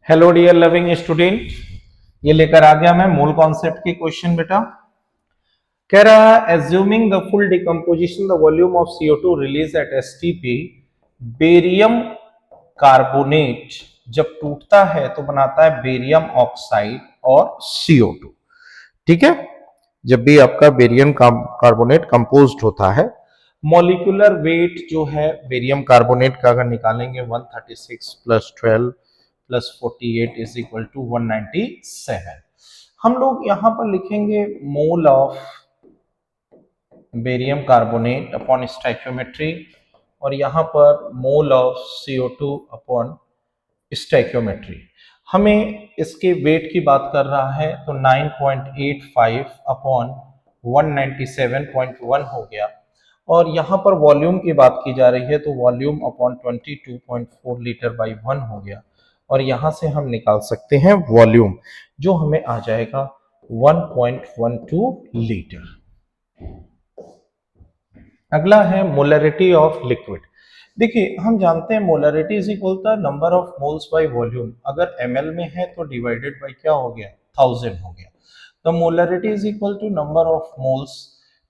Hello dear loving student, ये लेकर आ गया मैं मूल कॉन्सेप्ट की क्वेश्चन बेटा। कह रहा है assuming the full decomposition the volume of CO2 release at STP barium carbonate जब टूटता है तो बनाता है बेरियम ऑक्साइड और CO2। ठीक है, जब भी आपका बेरियम कार्बोनेट कंपोज्ड होता है, मॉलिक्यूलर वेट जो है बेरियम कार्बोनेट का अगर निकालेंगे 136 plus 12 plus 48 is equal to 197। हम लोग यहां पर लिखेंगे mole of barium carbonate upon stoichiometry और यहां पर mole of CO2 upon stoichiometry. हमें इसके वेट की बात कर रहा है तो 9.85 अपॉन 197.1 हो गया। और यहाँ पर वॉल्यूम की बात की जा रही है तो वॉल्यूम अपॉन 22.4 लीटर बाई 1 हो गया। और यहाँ से हम निकाल सकते हैं वॉल्यूम, जो हमें आ जाएगा 1.12 लीटर। अगला है मोलरिटी ऑफ लिक्विड। देखिए, हम जानते हैं molarity is equal to number of moles by volume. अगर ml में है तो डिवाइडेड बाय क्या हो गया, 1000 हो गया। तो molarity is equal to number of moles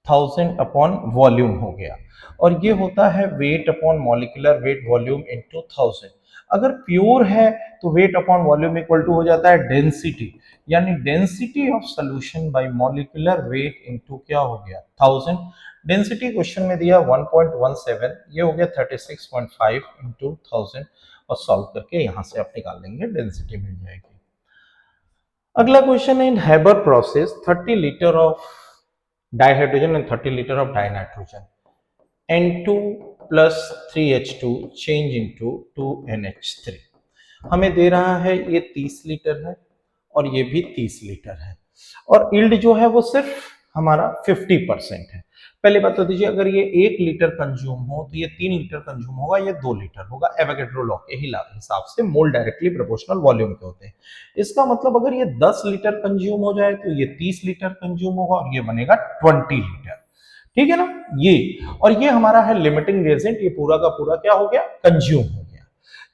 1000 upon volume हो गया। और ये होता है weight upon molecular weight volume into 1000। अगर प्योर है तो weight upon volume equal to हो जाता है डेंसिटी, यानी density of solution by molecular weight into क्या हो गया, 1000। डेंसिटी क्वेश्चन में दिया 1.17, ये हो गया 36.5 इंटू 1000 और सॉल्व करके यहां से आप निकाल लेंगे, डेंसिटी मिल जाएगी। अगला क्वेश्चन है in Haber process 30 litre of dihydrogen and 30 litre of dinitrogen N2 plus 3H2 change into 2NH3। हमें दे रहा है ये 30 लीटर है और ये भी 30 लीटर है और यील्ड जो है वो सिर्फ हमारा 50% है। पहले बता दीजिए, अगर ये 1 लीटर कंज्यूम हो तो ये 3 लीटर कंज्यूम होगा, ये 2 लीटर होगा। एवोगैड्रो लॉ के हिसाब से मोल डायरेक्टली प्रोपोर्शनल वॉल्यूम के होते हैं। इसका मतलब अगर ये 10 लीटर कंज्यूम हो जाए तो ये 30 लीटर कंज्यूम होगा और ये बनेगा 20 लीटर। ठीक है ना, ये और ये हमारा है लिमिटिंग रिएजेंट, ये पूरा का पूरा क्या हो गया, कंज्यूम हो गया,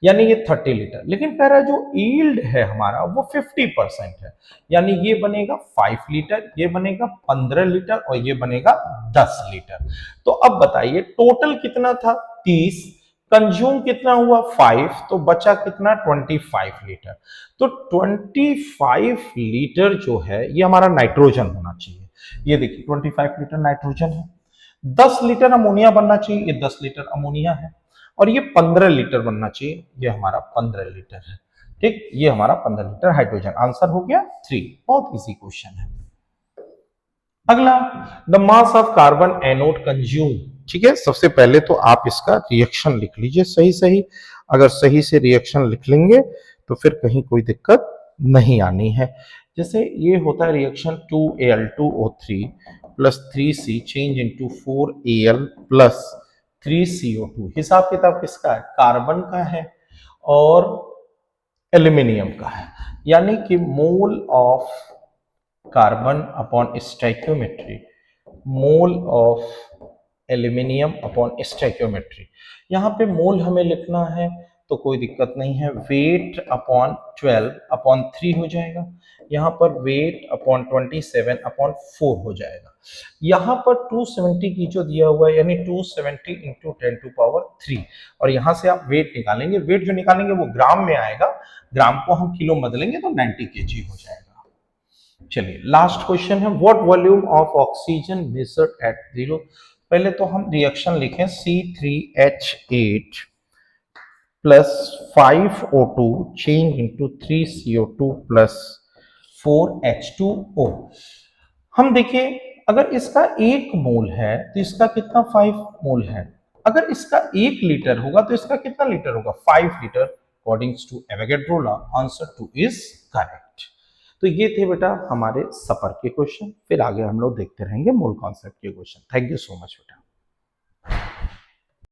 यानी ये 30 लीटर। लेकिन कह रहा है जो यील्ड है हमारा वो 50% है, यानी ये बनेगा 5 लीटर, ये बनेगा 15 लीटर और ये बनेगा 10 लीटर। तो अब बताइए टोटल कितना था, 30, कंज्यूम कितना हुआ 5, तो बचा कितना 25 लीटर। तो 25 लीटर जो है ये हमारा नाइट्रोजन होना चाहिए। ये देखिए 25 लीटर नाइट्रोजन है, 10 लीटर अमोनिया बनना चाहिए, ये 10 लीटर अमोनिया है और ये 15 लीटर बनना चाहिए, ये हमारा 15 लीटर है। ठीक, ये हमारा 15 लीटर हाइड्रोजन। आंसर हो गया 3। बहुत इजी क्वेश्चन है। अगला, the mass of carbon anode consume. ठीक है, सबसे पहले तो आप इसका रिएक्शन लिख लीजिए सही सही। अगर सही से रिएक्शन लिख लेंगे तो फिर कहीं कोई दिक्कत नहीं आनी है। जैसे ये होता है reaction 2Al2O3 plus 3C change into 4Al plus 3CO2। हिसाब किताब किसका है, कार्बन का है और एल्यूमिनियम का है, यानी कि mole of carbon upon stoichiometry, mole of aluminium upon stoichiometry. यहाँ पे मोल हमें लिखना है तो कोई दिक्कत नहीं है, वेट अपॉन 12 अपॉन 3 हो जाएगा। यहाँ पर वेट अपॉन 27 अपॉन 4 हो जाएगा। यहाँ पर 270 की जो दिया हुआ है, यानी 270 इंटू 10⁻3। और यहाँ से आप वेट निकालेंगे, वेट जो निकालेंगे वो ग्राम में आएगा, ग्राम को हम किलो में बदलेंगे तो 90 kg हो जाएगा। चलिए लास्ट क्वेश्चन है, what volume of oxygen measured eight 0। पहले तो हम रिएक्शन लिखें C3H8 plus 5O2 change into 3CO2 plus 4H2O। हम देखिए अगर इसका 1 मोल है तो इसका कितना 5 मोल है। अगर इसका 1 लीटर होगा तो इसका कितना लीटर होगा, 5 litre. According to Avogadro law answer 2 is correct. तो ये थे बेटा हमारे सफर के क्वेश्चन। फिर आगे हम लोग देखते रहेंगे मूल कॉन्सेप्ट के question. Thank you so much बेटा।